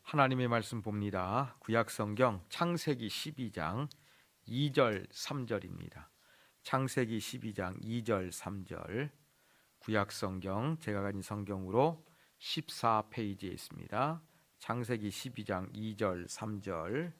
하나님의 말씀 봅니다. 구약성경 창세기 12장 2절 3절입니다. 창세기 12장 2절 3절, 구약성경 제가 가진 성경으로 14페이지에 있습니다. 창세기 12장 2절 3절.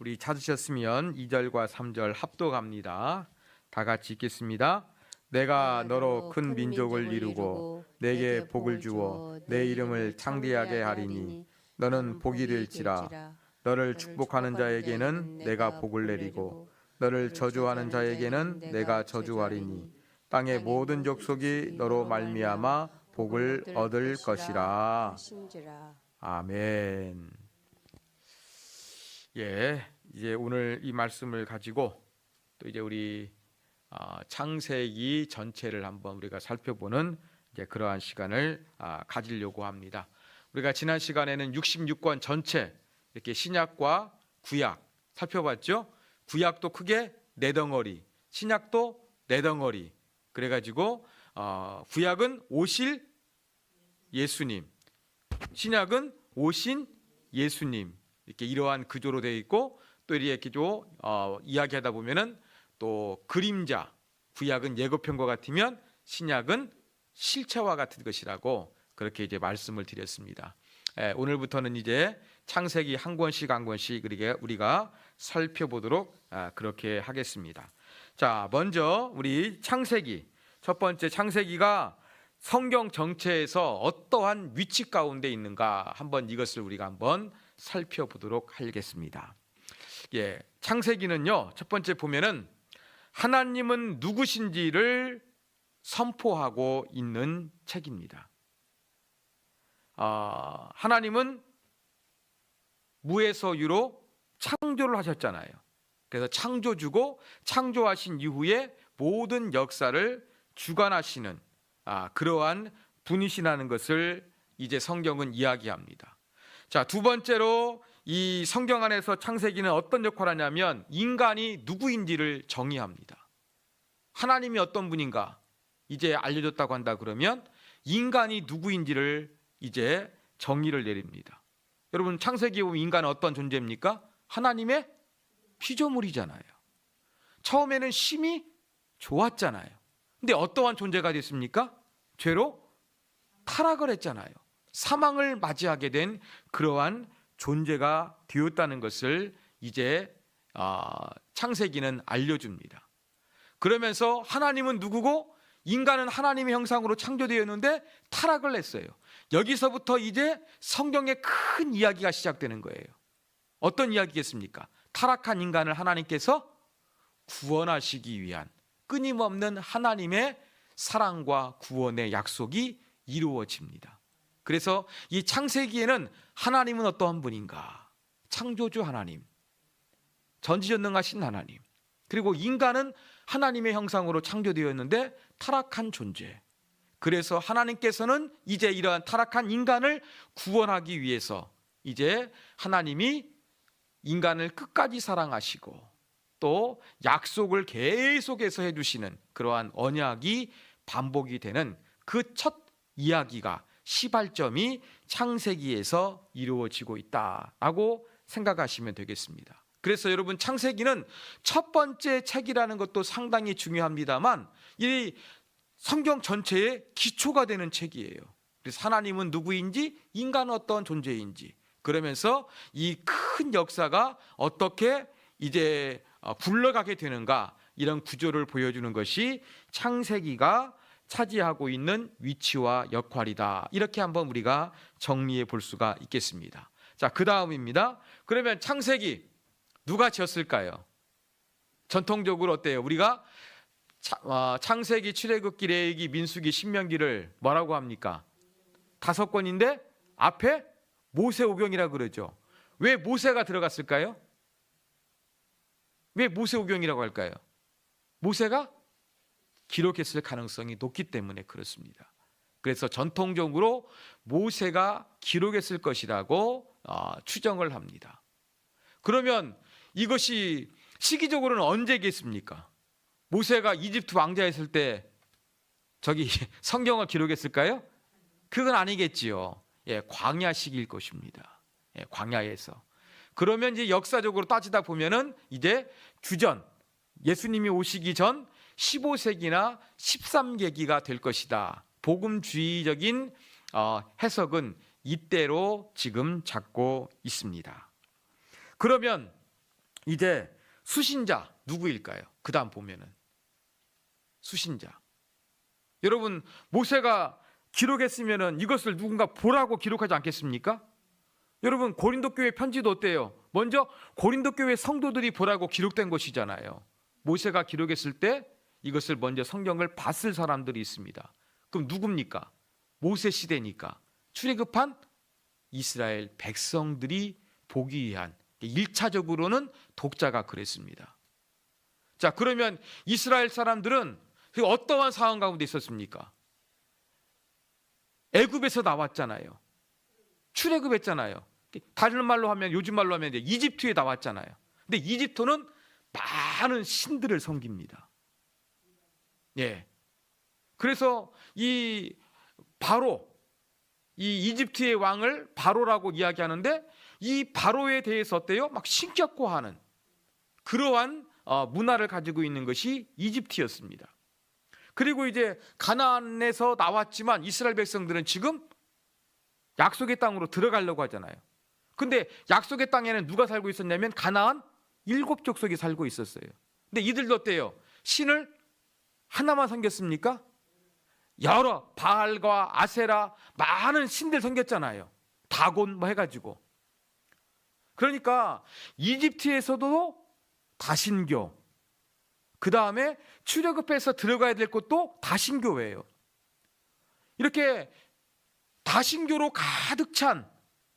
우리 찾으셨으면 2절과 3절 합독합니다. 다 같이 읽겠습니다. 내가 너로 큰 민족을 이루고 내게 복을 주어 내 이름을 창대하게 하리니 너는 복이 될지라. 너를 축복하는 자에게는 내가 복을 내리고 너를 저주하는 자에게는 내가 저주하리니 땅의 모든 족속이 너로 말미암아 복을 얻을 것이라. 아멘. 이제 오늘 이 말씀을 가지고 또 이제 우리 창세기 전체를 한번 우리가 살펴보는 이제 그러한 시간을 가지려고 합니다. 우리가 지난 시간에는 66권 전체 이렇게 신약과 구약 살펴봤죠. 구약도 크게 네 덩어리, 신약도 네 덩어리. 그래가지고 구약은 오실 예수님, 신약은 오신 예수님, 이렇게 이러한 구조로 되어 있고, 또 이렇게 이야기하다 보면은 또 그림자, 구약은 예고편과 같으면 신약은 실체와 같은 것이라고 그렇게 이제 말씀을 드렸습니다. 오늘부터는 이제 창세기 한 권씩 우리가 살펴보도록 그렇게 하겠습니다. 자, 먼저 우리 창세기, 첫 번째 창세기가 성경 전체에서 어떠한 위치 가운데 있는가 한번 이것을 우리가 한번 살펴보도록 하겠습니다. 창세기는요, 첫 번째 보면은 하나님은 누구신지를 선포하고 있는 책입니다. 하나님은 무에서 유로 창조를 하셨잖아요. 그래서 창조주고 창조하신 이후에 모든 역사를 주관하시는 그러한 분이시라는 것을 이제 성경은 이야기합니다. 자, 두 번째로 이 성경 안에서 창세기는 어떤 역할을 하냐면 인간이 누구인지를 정의합니다. 하나님이 어떤 분인가 이제 알려줬다고 한다 그러면 인간이 누구인지를 이제 정의를 내립니다. 여러분, 창세기에 보면 인간은 어떤 존재입니까? 하나님의 피조물이잖아요. 처음에는 심이 좋았잖아요. 근데 어떠한 존재가 됐습니까? 죄로 타락을 했잖아요. 사망을 맞이하게 된 그러한 존재가 되었다는 것을 이제 창세기는 알려줍니다. 그러면서 하나님은 누구고 인간은 하나님의 형상으로 창조되었는데 타락을 했어요. 여기서부터 이제 성경의 큰 이야기가 시작되는 거예요. 어떤 이야기겠습니까? 타락한 인간을 하나님께서 구원하시기 위한 끊임없는 하나님의 사랑과 구원의 약속이 이루어집니다. 그래서 이 창세기에는 하나님은 어떠한 분인가? 창조주 하나님, 전지전능하신 하나님, 그리고 인간은 하나님의 형상으로 창조되었는데 타락한 존재. 그래서 하나님께서는 이제 이러한 타락한 인간을 구원하기 위해서 이제 하나님이 인간을 끝까지 사랑하시고 또 약속을 계속해서 해주시는 그러한 언약이 반복이 되는 그 첫 이야기가 시발점이 창세기에서 이루어지고 있다라고 생각하시면 되겠습니다. 그래서 여러분, 창세기는 첫 번째 책이라는 것도 상당히 중요합니다만 이 성경 전체의 기초가 되는 책이에요. 그래서 하나님은 누구인지, 인간은 어떤 존재인지, 그러면서 이 큰 역사가 어떻게 이제 굴러가게 되는가, 이런 구조를 보여주는 것이 창세기가 차지하고 있는 위치와 역할이다. 이렇게 한번 우리가 정리해 볼 수가 있겠습니다. 자, 그 다음입니다. 그러면 창세기 누가 지었을까요? 전통적으로 어때요? 우리가 창세기, 출애굽기, 레위기, 민수기, 신명기를 뭐라고 합니까? 5권인데 앞에 모세오경이라고 그러죠. 왜 모세가 들어갔을까요? 왜 모세오경이라고 할까요? 모세가 기록했을 가능성이 높기 때문에 그렇습니다. 그래서 전통적으로 모세가 기록했을 것이라고 추정을 합니다. 그러면 이것이 시기적으로는 언제겠습니까? 모세가 이집트 왕자였을 때 성경을 기록했을까요? 그건 아니겠지요. 광야식일 것입니다. 광야에서. 그러면 이제 역사적으로 따지다 보면은 이제 주전, 예수님이 오시기 전 15세기나 13세기가 될 것이다. 복음주의적인 해석은 이때로 지금 잡고 있습니다. 그러면 이제 수신자 누구일까요? 그 다음 보면은 수신자. 여러분, 모세가 기록했으면은 이것을 누군가 보라고 기록하지 않겠습니까? 여러분, 고린도 교회 편지도 어때요? 먼저 고린도 교회 성도들이 보라고 기록된 것이잖아요. 모세가 기록했을 때 이것을 먼저 성경을 봤을 사람들이 있습니다. 그럼 누굽니까? 모세 시대니까 출애굽한 이스라엘 백성들이 보기 위한 1차적으로는 독자가 그랬습니다. 자, 그러면 이스라엘 사람들은 어떠한 상황 가운데 있었습니까? 애굽에서 나왔잖아요. 출애굽했잖아요. 다른 말로 하면, 요즘 말로 하면 이집트에 나왔잖아요. 근데 이집트는 많은 신들을 섬깁니다. 예. 그래서 이 바로, 이 이집트의 왕을 바로라고 이야기하는데, 이 바로에 대해서 어때요? 막 신격화하는 그러한 문화를 가지고 있는 것이 이집트였습니다. 그리고 이제 가나안에서 나왔지만 이스라엘 백성들은 지금 약속의 땅으로 들어가려고 하잖아요. 근데 약속의 땅에는 누가 살고 있었냐면 가나안 7족속이 살고 있었어요. 근데 이들도 어때요? 신을 하나만 섬겼습니까? 여러 바알과 아세라 많은 신들 섬겼잖아요. 다곤 뭐 해가지고. 그러니까 이집트에서도 다신교, 그 다음에 출애굽해서 들어가야 될 곳도 다신교예요. 이렇게 다신교로 가득 찬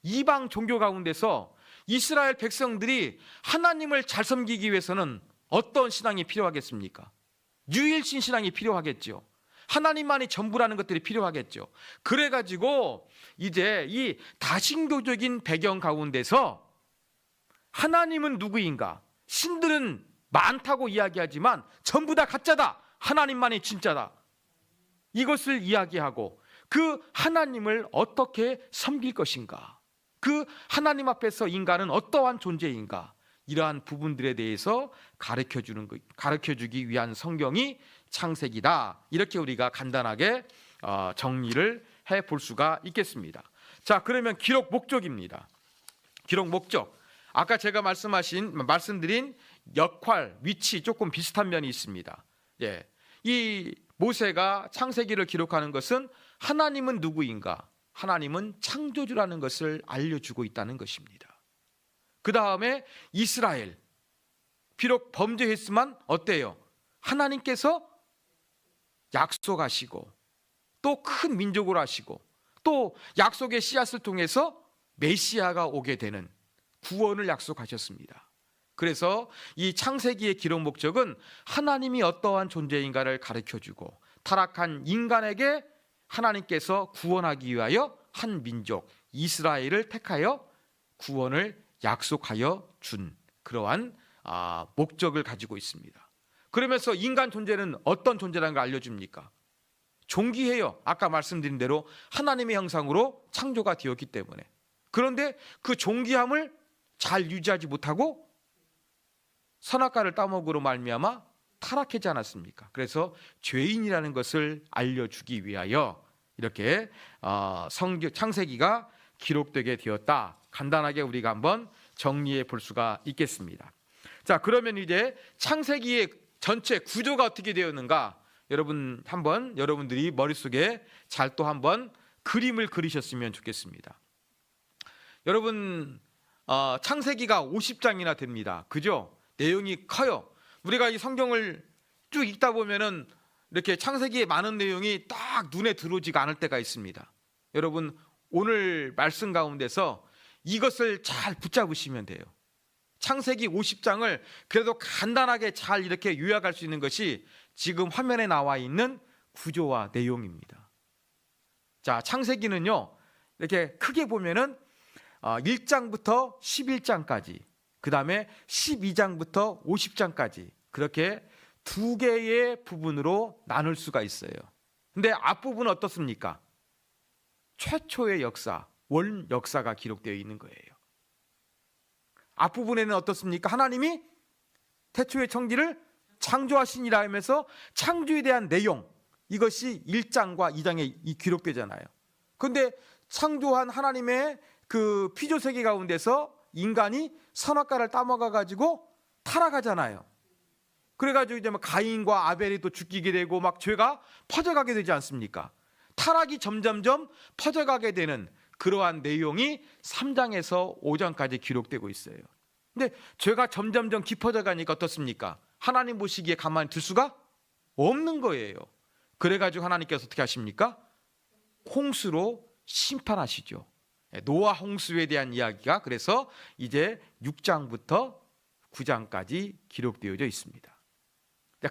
이방 종교 가운데서 이스라엘 백성들이 하나님을 잘 섬기기 위해서는 어떤 신앙이 필요하겠습니까? 유일신 신앙이 필요하겠죠. 하나님만이 전부라는 것들이 필요하겠죠. 그래가지고 이제 이 다신교적인 배경 가운데서 하나님은 누구인가? 신들은 많다고 이야기하지만 전부 다 가짜다. 하나님만이 진짜다. 이것을 이야기하고 그 하나님을 어떻게 섬길 것인가? 그 하나님 앞에서 인간은 어떠한 존재인가? 이러한 부분들에 대해서 가르쳐주기 위한 성경이 창세기다. 이렇게 우리가 간단하게 정리를 해볼 수가 있겠습니다. 자, 그러면 기록 목적입니다. 기록 목적. 아까 제가 말씀드린 역할, 위치 조금 비슷한 면이 있습니다. 예, 이 모세가 창세기를 기록하는 것은 하나님은 누구인가? 하나님은 창조주라는 것을 알려주고 있다는 것입니다. 그 다음에 이스라엘, 비록 범죄했지만 어때요? 하나님께서 약속하시고 또 큰 민족으로 하시고 또 약속의 씨앗을 통해서 메시아가 오게 되는 구원을 약속하셨습니다. 그래서 이 창세기의 기록 목적은 하나님이 어떠한 존재인가를 가르쳐주고 타락한 인간에게 하나님께서 구원하기 위하여 한 민족 이스라엘을 택하여 구원을 약속하여 준 그러한 목적을 가지고 있습니다. 그러면서 인간 존재는 어떤 존재라는 걸 알려줍니까? 존귀해요. 아까 말씀드린 대로 하나님의 형상으로 창조가 되었기 때문에. 그런데 그 존귀함을 잘 유지하지 못하고 선악과를 따먹으로 말미암아 타락하지 않았습니까? 그래서 죄인이라는 것을 알려주기 위하여 이렇게 창세기가 기록되게 되었다. 간단하게 우리가 한번 정리해 볼 수가 있겠습니다. 자, 그러면 이제 창세기의 전체 구조가 어떻게 되었는가? 여러분 한번 여러분들이 머릿속에 잘 또 한번 그림을 그리셨으면 좋겠습니다. 여러분 창세기가 50장이나 됩니다. 그죠? 내용이 커요. 우리가 이 성경을 쭉 읽다 보면은 이렇게 창세기의 많은 내용이 딱 눈에 들어오지가 않을 때가 있습니다. 여러분 오늘 말씀 가운데서 이것을 잘 붙잡으시면 돼요. 창세기 50장을 그래도 간단하게 잘 이렇게 요약할 수 있는 것이 지금 화면에 나와 있는 구조와 내용입니다. 자, 창세기는요 이렇게 크게 보면은 1장부터 11장까지, 그 다음에 12장부터 50장까지 그렇게 두 개의 부분으로 나눌 수가 있어요. 근데 앞부분은 어떻습니까? 최초의 역사, 원 역사가 기록되어 있는 거예요. 앞부분에는 어떻습니까? 하나님이 태초의 천지를 창조하시니라 하면서 창조에 대한 내용, 이것이 1장과 2장에 기록되잖아요. 그런데 창조한 하나님의 그 피조세계 가운데서 인간이 선악과를 따먹어 가지고 타락하잖아요. 그래가지고 이제 막 가인과 아벨이 또 죽이게 되고 막 죄가 퍼져가게 되지 않습니까? 타락이 점점점 퍼져가게 되는 그러한 내용이 3장에서 5장까지 기록되고 있어요. 근데 죄가 점점점 깊어져 가니까 어떻습니까? 하나님 보시기에 가만히 둘 수가 없는 거예요. 그래가지고 하나님께서 어떻게 하십니까? 홍수로 심판하시죠. 노아 홍수에 대한 이야기가 그래서 이제 6장부터 9장까지 기록되어져 있습니다.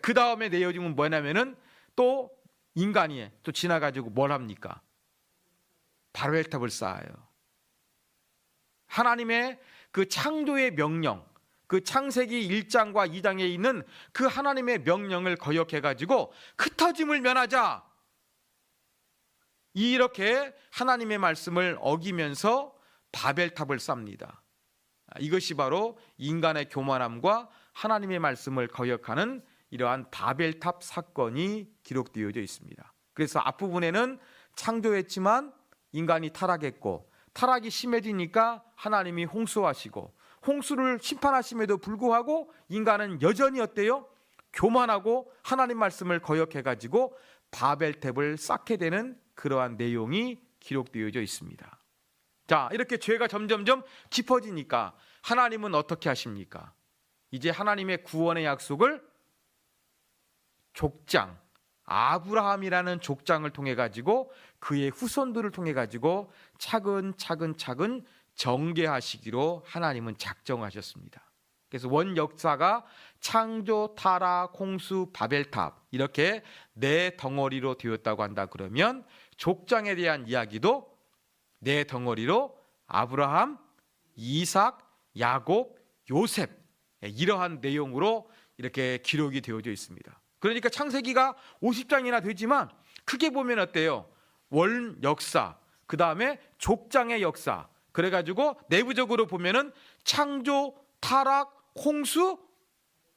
그 다음에 내용은 뭐냐면은 또 인간이 또 지나가지고 뭘 합니까? 바벨탑을 쌓아요. 하나님의 그 창조의 명령, 그 창세기 1장과 2장에 있는 그 하나님의 명령을 거역해가지고 흩어짐을 면하자, 이렇게 하나님의 말씀을 어기면서 바벨탑을 쌓습니다. 이것이 바로 인간의 교만함과 하나님의 말씀을 거역하는 이러한 바벨탑 사건이 기록되어져 있습니다. 그래서 앞부분에는 창조했지만 인간이 타락했고, 타락이 심해지니까 하나님이 홍수하시고, 홍수를 심판하심에도 불구하고 인간은 여전히 어때요? 교만하고 하나님 말씀을 거역해가지고 바벨탑을 쌓게 되는 그러한 내용이 기록되어져 있습니다. 자, 이렇게 죄가 점점점 깊어지니까 하나님은 어떻게 하십니까? 이제 하나님의 구원의 약속을 족장, 아브라함이라는 족장을 통해 가지고 그의 후손들을 통해 가지고 차근차근 정계하시기로 하나님은 작정하셨습니다. 그래서 원 역사가 창조, 타락, 홍수, 바벨탑 이렇게 네 덩어리로 되었다고 한다 그러면 족장에 대한 이야기도 네 덩어리로 아브라함, 이삭, 야곱, 요셉, 이러한 내용으로 이렇게 기록이 되어져 있습니다. 그러니까 창세기가 50장이나 되지만 크게 보면 어때요? 원 역사, 그 다음에 족장의 역사, 그래가지고 내부적으로 보면은 창조, 타락, 홍수,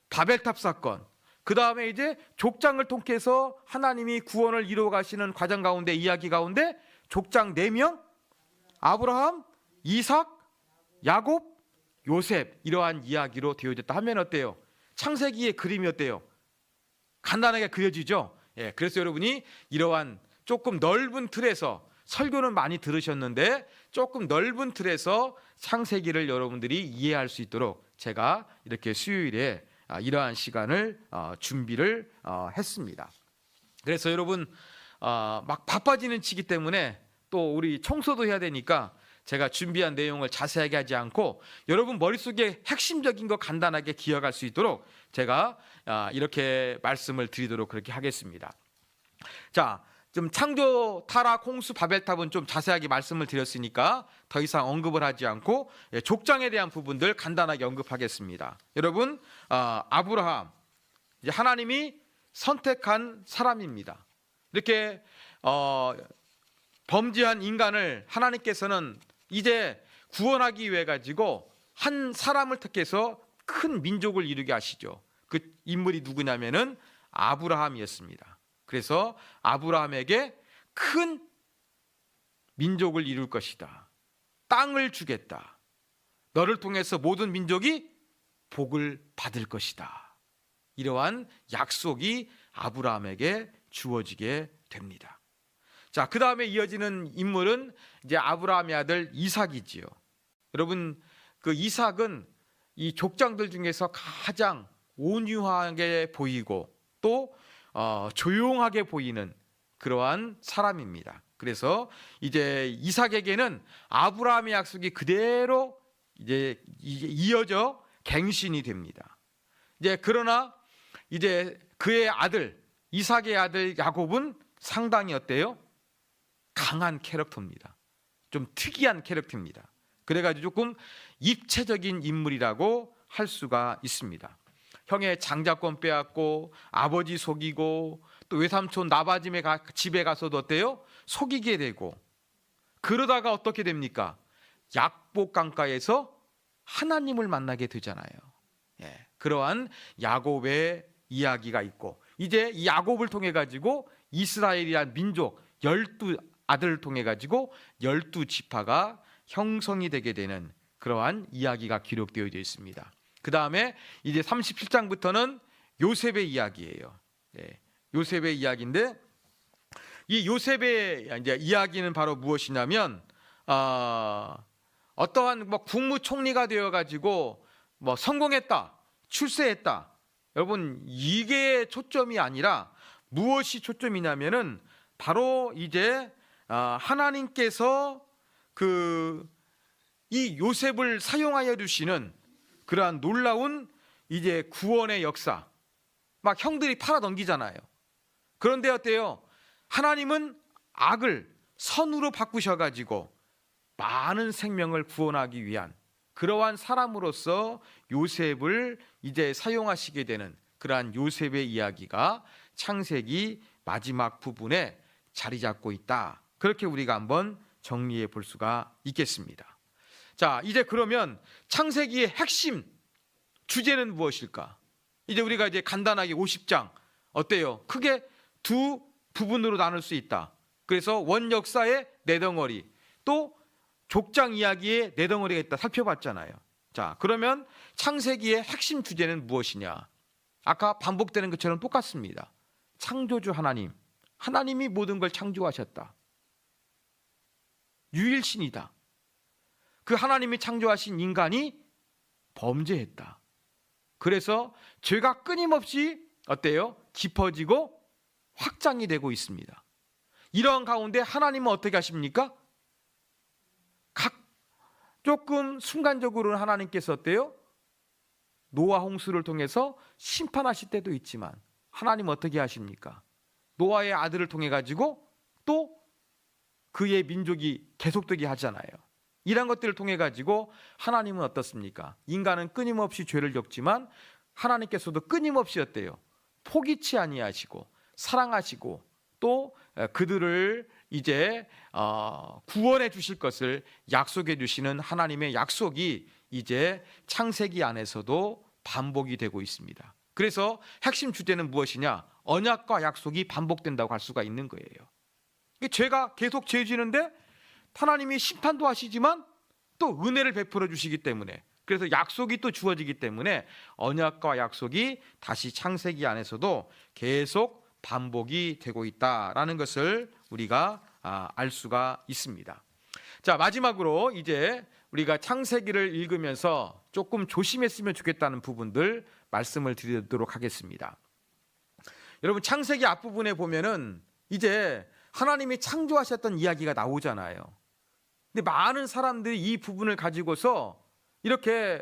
바벨탑 사건, 그 다음에 이제 족장을 통해서 하나님이 구원을 이루어 가시는 과정 가운데, 이야기 가운데 족장 4명, 아브라함, 이삭, 야곱, 요셉, 이러한 이야기로 되어졌다 하면 어때요? 창세기의 그림이 어때요? 간단하게 그려지죠. 그래서 여러분이 이러한 조금 넓은 틀에서, 설교는 많이 들으셨는데 조금 넓은 틀에서 창세기를 여러분들이 이해할 수 있도록 제가 이렇게 수요일에 이러한 시간을 준비를 했습니다. 그래서 여러분 막 바빠지는 치기 때문에 또 우리 청소도 해야 되니까 제가 준비한 내용을 자세하게 하지 않고 여러분 머릿속에 핵심적인 거 간단하게 기억할 수 있도록 제가 이렇게 말씀을 드리도록 그렇게 하겠습니다. 자, 좀 창조, 타락, 홍수, 바벨탑은 좀 자세하게 말씀을 드렸으니까 더 이상 언급을 하지 않고 족장에 대한 부분들 간단하게 언급하겠습니다. 여러분, 아브라함, 이제 하나님이 선택한 사람입니다. 이렇게 범죄한 인간을 하나님께서는 이제 구원하기 위해 가지고 한 사람을 택해서 큰 민족을 이루게 하시죠. 그 인물이 누구냐면은 아브라함이었습니다. 그래서 아브라함에게 큰 민족을 이룰 것이다. 땅을 주겠다. 너를 통해서 모든 민족이 복을 받을 것이다. 이러한 약속이 아브라함에게 주어지게 됩니다. 자, 그 다음에 이어지는 인물은 이제 아브라함의 아들 이삭이지요. 여러분, 그 이삭은 이 족장들 중에서 가장 온유하게 보이고 또 조용하게 보이는 그러한 사람입니다. 그래서 이제 이삭에게는 아브라함의 약속이 그대로 이제 이어져 갱신이 됩니다. 이제 그러나 이제 그의 아들 이삭의 아들 야곱은 상당히 어때요? 강한 캐릭터입니다. 좀 특이한 캐릭터입니다. 그래가지고 조금 입체적인 인물이라고 할 수가 있습니다. 형의 장자권 빼앗고 아버지 속이고 또 외삼촌 나바짐의 집에 가서도 어때요? 속이게 되고 그러다가 어떻게 됩니까? 약복 강가에서 하나님을 만나게 되잖아요. 예, 그러한 야곱의 이야기가 있고, 이제 이 야곱을 통해 가지고 이스라엘이란 민족 12아들을 통해 가지고 12지파가 형성이 되게 되는 그러한 이야기가 기록되어 있습니다. 그 다음에 이제 37장부터는 요셉의 이야기예요. 예, 요셉의 이야기인데, 이 요셉의 이제 이야기는 바로 무엇이냐면, 어떠한 뭐 국무총리가 되어 가지고 뭐 성공했다, 출세했다. 여러분, 이게 초점이 아니라 무엇이 초점이냐면은 바로 이제 하나님께서 이 요셉을 사용하여 주시는 그러한 놀라운 이제 구원의 역사. 막 형들이 팔아 넘기잖아요. 그런데 어때요? 하나님은 악을 선으로 바꾸셔 가지고 많은 생명을 구원하기 위한 그러한 사람으로서 요셉을 이제 사용하시게 되는 그러한 요셉의 이야기가 창세기 마지막 부분에 자리 잡고 있다. 그렇게 우리가 한번 정리해 볼 수가 있겠습니다. 자, 이제 그러면 창세기의 핵심 주제는 무엇일까? 이제 우리가 이제 간단하게 50장 어때요? 크게 두 부분으로 나눌 수 있다. 그래서 원역사의 네 덩어리, 또 족장 이야기의 네 덩어리가 있다 살펴봤잖아요. 자, 그러면 창세기의 핵심 주제는 무엇이냐? 아까 반복되는 것처럼 똑같습니다. 창조주 하나님, 하나님이 모든 걸 창조하셨다. 유일신이다. 그 하나님이 창조하신 인간이 범죄했다. 그래서 죄가 끊임없이 어때요? 깊어지고 확장이 되고 있습니다. 이런 가운데 하나님은 어떻게 하십니까? 조금 순간적으로는 하나님께서 어때요? 노아 홍수를 통해서 심판하실 때도 있지만 하나님은 어떻게 하십니까? 노아의 아들을 통해 가지고 또 그의 민족이 계속되게 하잖아요. 이런 것들을 통해 가지고 하나님은 어떻습니까? 인간은 끊임없이 죄를 겪지만 하나님께서도 끊임없이 어때요? 포기치 아니하시고 사랑하시고 또 그들을 이제 구원해 주실 것을 약속해 주시는 하나님의 약속이 이제 창세기 안에서도 반복이 되고 있습니다. 그래서 핵심 주제는 무엇이냐? 언약과 약속이 반복된다고 할 수가 있는 거예요. 죄가 계속 죄 지는데 하나님이 심판도 하시지만 또 은혜를 베풀어 주시기 때문에, 그래서 약속이 또 주어지기 때문에 언약과 약속이 다시 창세기 안에서도 계속 반복이 되고 있다라는 것을 우리가 알 수가 있습니다. 자, 마지막으로 이제 우리가 창세기를 읽으면서 조금 조심했으면 좋겠다는 부분들 말씀을 드리도록 하겠습니다. 여러분, 창세기 앞부분에 보면은 이제 하나님이 창조하셨던 이야기가 나오잖아요. 근데 많은 사람들이 이 부분을 가지고서 이렇게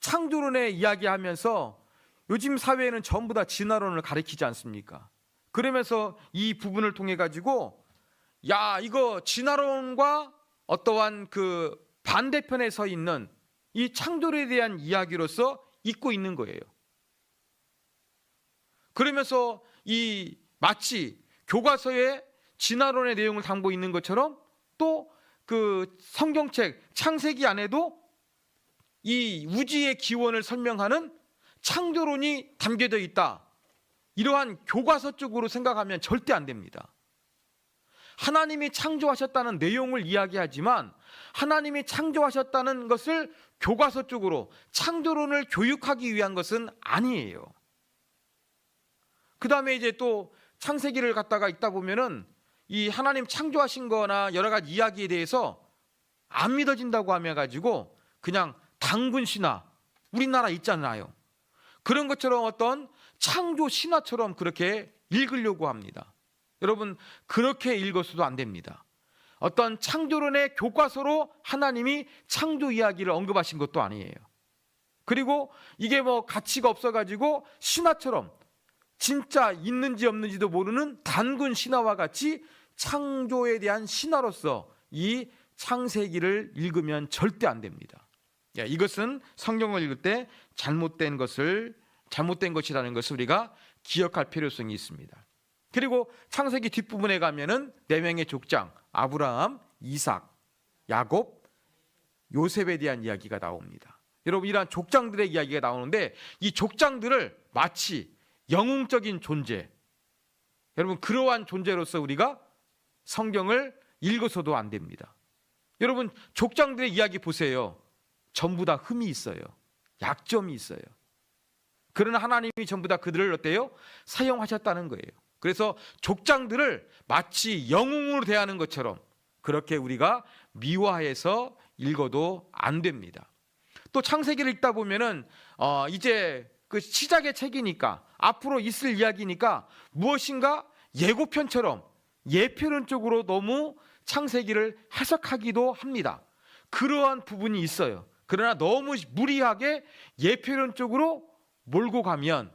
창조론의 이야기하면서 요즘 사회에는 전부 다 진화론을 가리키지 않습니까? 그러면서 이 부분을 통해 가지고 이거 진화론과 어떠한 반대편에 서 있는 이 창조론에 대한 이야기로서 잊고 있는 거예요. 그러면서 마치 교과서에 진화론의 내용을 담고 있는 것처럼 또 성경책 창세기 안에도 이 우주의 기원을 설명하는 창조론이 담겨져 있다. 이러한 교과서 쪽으로 생각하면 절대 안 됩니다. 하나님이 창조하셨다는 내용을 이야기하지만 하나님이 창조하셨다는 것을 교과서 쪽으로 창조론을 교육하기 위한 것은 아니에요. 그 다음에 이제 또 창세기를 갖다가 읽다 보면은 이 하나님 창조하신 거나 여러 가지 이야기에 대해서 안 믿어진다고 하며 가지고 그냥 단군 신화, 우리나라 있잖아요. 그런 것처럼 어떤 창조 신화처럼 그렇게 읽으려고 합니다. 여러분, 그렇게 읽어서도 안 됩니다. 어떤 창조론의 교과서로 하나님이 창조 이야기를 언급하신 것도 아니에요. 그리고 이게 뭐 가치가 없어가지고 신화처럼 진짜 있는지 없는지도 모르는 단군 신화와 같이 창조에 대한 신화로서 이 창세기를 읽으면 절대 안 됩니다. 이것은 성경을 읽을 때 잘못된 것이라는 것을 우리가 기억할 필요성이 있습니다. 그리고 창세기 뒷부분에 가면은 4명의 족장, 아브라함, 이삭, 야곱, 요셉에 대한 이야기가 나옵니다. 여러분, 이러한 족장들의 이야기가 나오는데 이 족장들을 마치 영웅적인 존재, 여러분 그러한 존재로서 우리가 성경을 읽어서도 안 됩니다. 여러분, 족장들의 이야기 보세요. 전부 다 흠이 있어요. 약점이 있어요. 그러나 하나님이 전부 다 그들을 어때요? 사용하셨다는 거예요. 그래서 족장들을 마치 영웅으로 대하는 것처럼 그렇게 우리가 미화해서 읽어도 안 됩니다. 또 창세기를 읽다 보면은 이제 그 시작의 책이니까 앞으로 있을 이야기니까 무엇인가 예고편처럼 예표론적으로 너무 창세기를 해석하기도 합니다. 그러한 부분이 있어요. 그러나 너무 무리하게 예표론적으로 몰고 가면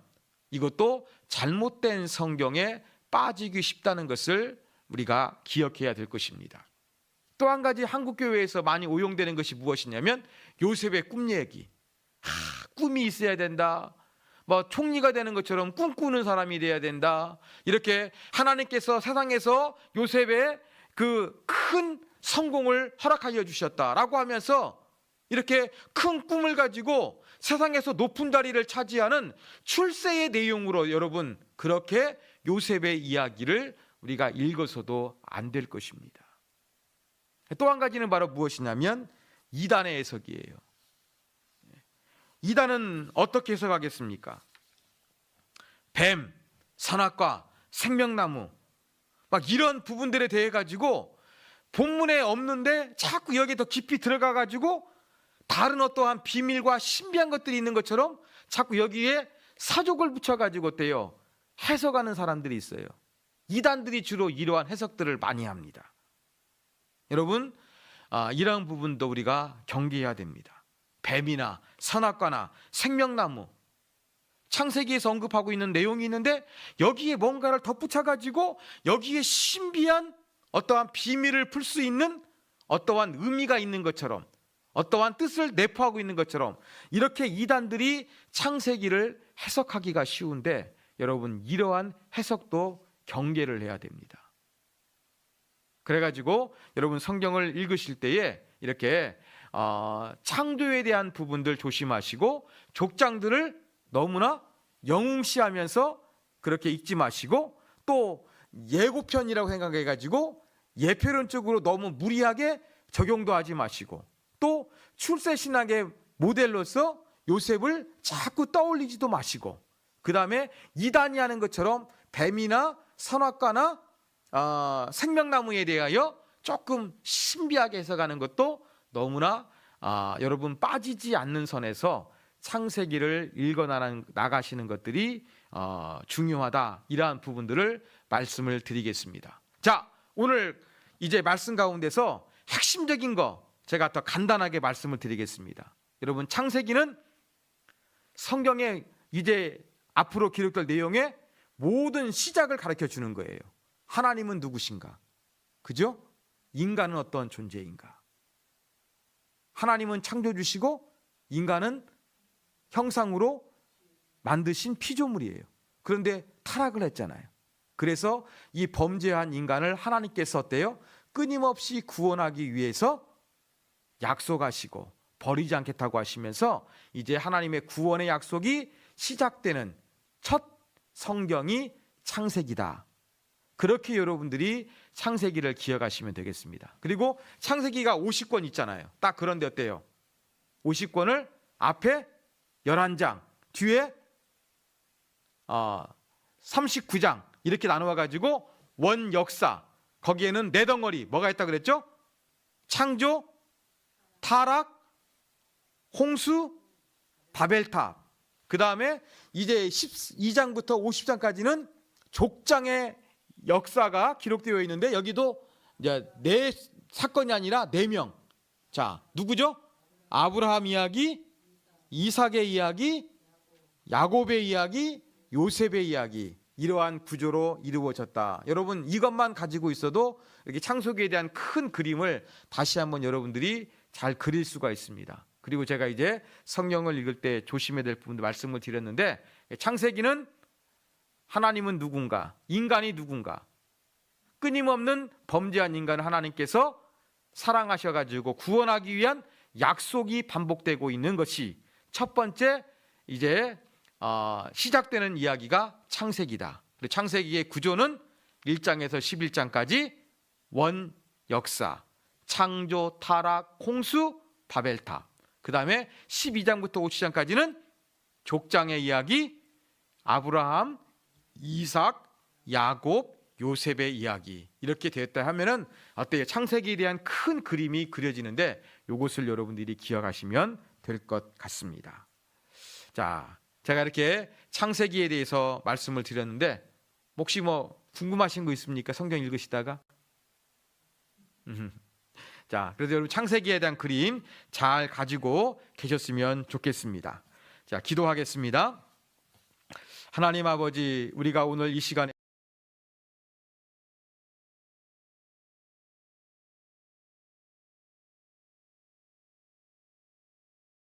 이것도 잘못된 성경에 빠지기 쉽다는 것을 우리가 기억해야 될 것입니다. 또 한 가지 한국교회에서 많이 오용되는 것이 무엇이냐면 요셉의 꿈 얘기. 꿈이 있어야 된다. 뭐 총리가 되는 것처럼 꿈꾸는 사람이 돼야 된다. 이렇게 하나님께서 세상에서 요셉의 그 큰 성공을 허락하여 주셨다라고 하면서 이렇게 큰 꿈을 가지고 세상에서 높은 자리를 차지하는 출세의 내용으로 여러분 그렇게 요셉의 이야기를 우리가 읽어서도 안 될 것입니다. 또 한 가지는 바로 무엇이냐면 이단의 해석이에요. 이단은 어떻게 해석하겠습니까? 뱀, 선악과, 생명나무 막 이런 부분들에 대해 가지고 본문에 없는데 자꾸 여기에 더 깊이 들어가 가지고 다른 어떠한 비밀과 신비한 것들이 있는 것처럼 자꾸 여기에 사족을 붙여가지고 어때요? 해석하는 사람들이 있어요. 이단들이 주로 이러한 해석들을 많이 합니다. 여러분, 이러한 부분도 우리가 경계해야 됩니다. 뱀이나 선악과나 생명나무, 창세기에서 언급하고 있는 내용이 있는데 여기에 뭔가를 덧붙여가지고 여기에 신비한 어떠한 비밀을 풀 수 있는 어떠한 의미가 있는 것처럼 어떠한 뜻을 내포하고 있는 것처럼 이렇게 이단들이 창세기를 해석하기가 쉬운데 여러분 이러한 해석도 경계를 해야 됩니다. 그래가지고 여러분 성경을 읽으실 때에 이렇게 창조에 대한 부분들 조심하시고 족장들을 너무나 영웅시하면서 그렇게 읽지 마시고 또 예고편이라고 생각해가지고 예표론적으로 너무 무리하게 적용도 하지 마시고 또 출세신학의 모델로서 요셉을 자꾸 떠올리지도 마시고 그 다음에 이단이 하는 것처럼 뱀이나 선악과나 생명나무에 대하여 조금 신비하게 해석하는 것도 너무나 여러분 빠지지 않는 선에서 창세기를 읽어 나가시는 것들이 중요하다. 이러한 부분들을 말씀을 드리겠습니다. 자, 오늘 이제 말씀 가운데서 핵심적인 거 제가 더 간단하게 말씀을 드리겠습니다. 여러분 창세기는 성경의 이제 앞으로 기록될 내용의 모든 시작을 가르쳐 주는 거예요. 하나님은 누구신가? 그죠? 인간은 어떤 존재인가? 하나님은 창조주시고 인간은 형상으로 만드신 피조물이에요. 그런데 타락을 했잖아요. 그래서 이 범죄한 인간을 하나님께서 어때요? 끊임없이 구원하기 위해서 약속하시고 버리지 않겠다고 하시면서 이제 하나님의 구원의 약속이 시작되는 첫 성경이 창세기다. 그렇게 여러분들이 창세기를 기억하시면 되겠습니다. 그리고 창세기가 50권 있잖아요. 딱 그런데 어때요? 50권을 앞에 11장, 뒤에 39장 이렇게 나누어가지고 원역사, 거기에는 네 덩어리 뭐가 있다 그랬죠? 창조, 타락, 홍수, 바벨탑. 그 다음에 이제 12장부터 50장까지는 족장의 역사가 기록되어 있는데 여기도 이제 네 사건이 아니라 4명. 자, 누구죠? 아브라함 이야기, 이삭의 이야기, 야곱의 이야기, 요셉의 이야기. 이러한 구조로 이루어졌다. 여러분 이것만 가지고 있어도 이렇게 창세기에 대한 큰 그림을 다시 한번 여러분들이 잘 그릴 수가 있습니다. 그리고 제가 이제 성경을 읽을 때 조심해야 될 부분도 말씀을 드렸는데 창세기는 하나님은 누군가? 인간이 누군가? 끊임없는 범죄한 인간을 하나님께서 사랑하셔가지고 구원하기 위한 약속이 반복되고 있는 것이 첫 번째 이제 시작되는 이야기가 창세기다. 창세기의 구조는 1장에서 11장까지 원 역사, 창조, 타락, 홍수, 바벨탑. 그 다음에 12장부터 50장까지는 족장의 이야기, 아브라함, 이삭, 야곱, 요셉의 이야기. 이렇게 되었다 하면은 어때요? 창세기에 대한 큰 그림이 그려지는데 이것을 여러분들이 기억하시면 될 것 같습니다. 자, 제가 이렇게 창세기에 대해서 말씀을 드렸는데 혹시 궁금하신 거 있습니까? 성경 읽으시다가? 자, 그래서 여러분 창세기에 대한 그림 잘 가지고 계셨으면 좋겠습니다. 자, 기도하겠습니다. 하나님 아버지, 우리가 오늘 이 시간에